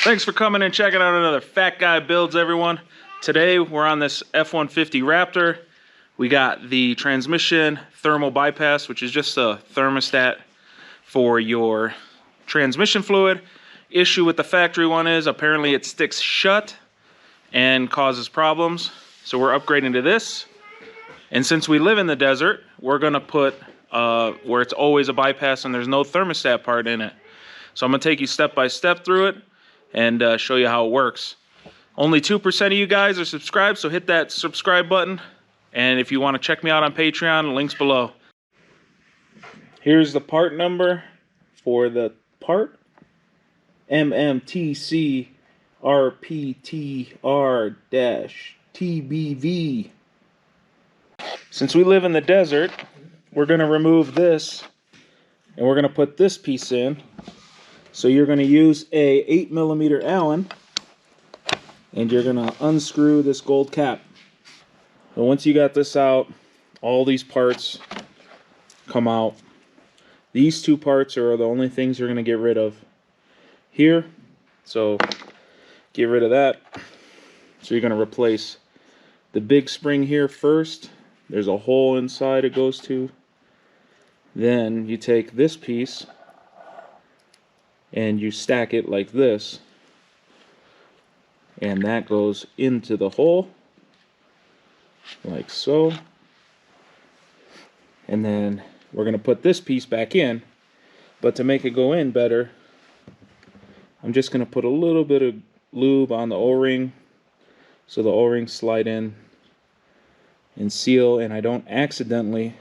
Thanks for coming and checking out another Fat Guy Builds, everyone. Today we're on this F150 Raptor. We got the transmission thermal bypass, which is just a thermostat for your transmission fluid. Issue with the factory one is apparently it sticks shut and causes problems. So we're upgrading to this. And since we live in the desert, we're gonna put where it's always a bypass and there's no thermostat part in it. So I'm gonna take you step by step through it and show you how it works. Only 2% of you guys are subscribed, so hit that subscribe button. And if you want to check me out on Patreon, links below. Here's the part number for the part. MMTC RPTR-TBV. Since we live in the desert, we're going to remove this and we're going to put this piece in. So you're going to use a 8mm Allen and you're going to unscrew this gold cap. So once you got this out, all these parts come out. These two parts are the only things you're going to get rid of here. So get rid of that. So you're going to replace the big spring here first. There's a hole inside it goes to. Then you take this piece and you stack it like this, and that goes into the hole like so. And then we're going to put this piece back in, but to make it go in better, I'm just going to put a little bit of lube on the O-ring so the O-rings slide in and seal, and I don't accidentally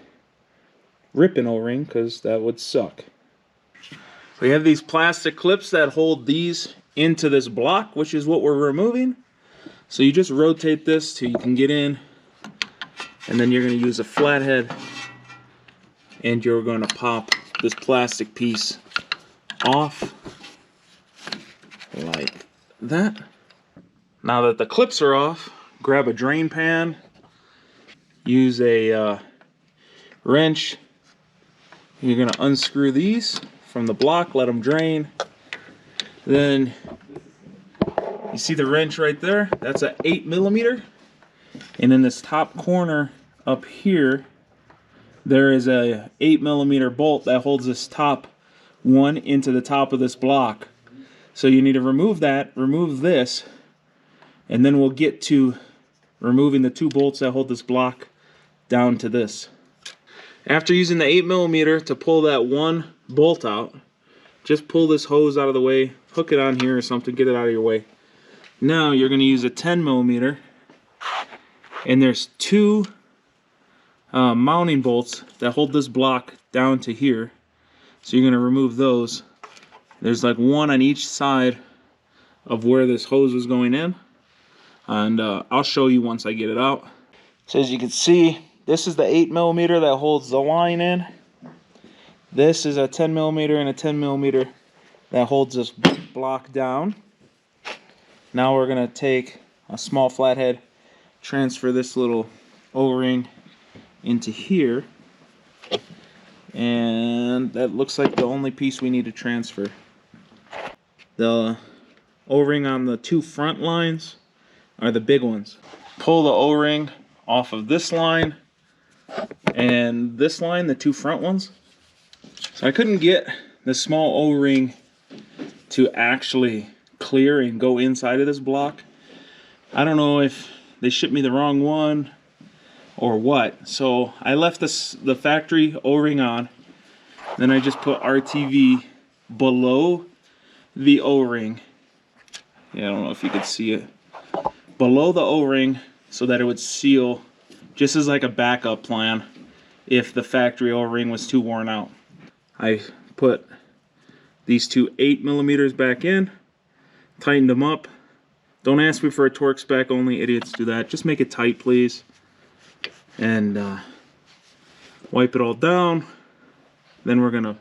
rip an O-ring because that would suck. We have these plastic clips that hold these into this block, which is what we're removing. So you just rotate this till you can get in, and then you're going to use a flathead and you're going to pop this plastic piece off like that. Now that the clips are off, grab a drain pan, use a wrench. You're going to unscrew these from the block, let them drain. Then you see the wrench right there? That's a 8mm. And in this top corner up here, there is a 8mm bolt that holds this top one into the top of this block. So you need to remove that, remove this, and then we'll get to removing the two bolts that hold this block down to this. After using the 8mm to pull that one bolt out, just pull this hose out of the way, hook it on here or something, get it out of your way. Now you're going to use a 10mm, and there's two mounting bolts that hold this block down to here. So you're going to remove those. There's like one on each side of where this hose was going in, and I'll show you once I get it out. So as you can see, this is the 8mm that holds the line in. This is a 10mm and a 10mm that holds this block down. Now we're going to take a small flathead, transfer this little O-ring into here. And that looks like the only piece we need to transfer. The O-ring on the two front lines are the big ones. Pull the O-ring off of this line and this line, the two front ones. So I couldn't get the small O-ring to actually clear and go inside of this block. I don't know if they shipped me the wrong one or what. So I left the factory O-ring on. Then I just put RTV below the O-ring. Yeah, I don't know if you could see it. Below the O-ring so that it would seal just as like a backup plan if the factory O-ring was too worn out. I put these two 8mm back in, tightened them up. Don't ask me for a torque spec, only idiots do that. Just make it tight, please. And wipe it all down. Then we're gonna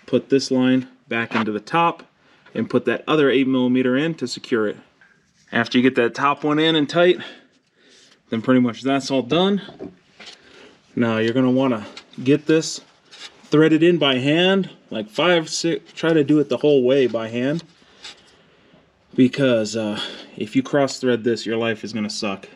put this line back into the top and put that other 8mm in to secure it. After you get that top one in and tight, then pretty much that's all done. Now you're gonna wanna get this threaded in by hand, like 5, 6, try to do it the whole way by hand. because if you cross thread this, your life is going to suck.